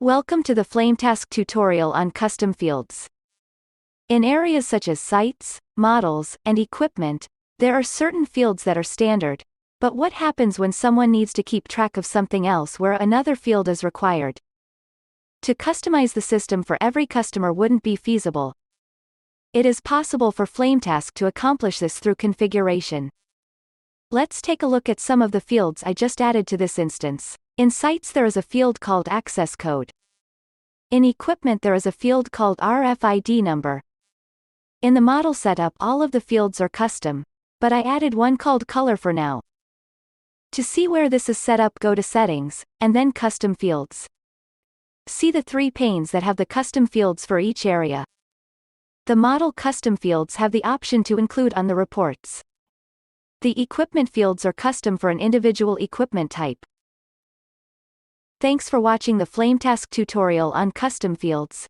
Welcome to the FlameTask tutorial on custom fields. In areas such as sites, models, and equipment, there are certain fields that are standard, but what happens when someone needs to keep track of something else where another field is required? To customize the system for every customer wouldn't be feasible. It is possible for FlameTask to accomplish this through configuration. Let's take a look at some of the fields I just added to this instance. In sites there is a field called access code. In equipment there is a field called RFID number. In the model setup all of the fields are custom, but I added one called color for now. To see where this is set up, go to settings, and then custom fields. See the three panes that have the custom fields for each area. The model custom fields have the option to include on the reports. The equipment fields are custom for an individual equipment type. Thanks for watching the FlameTask tutorial on custom fields.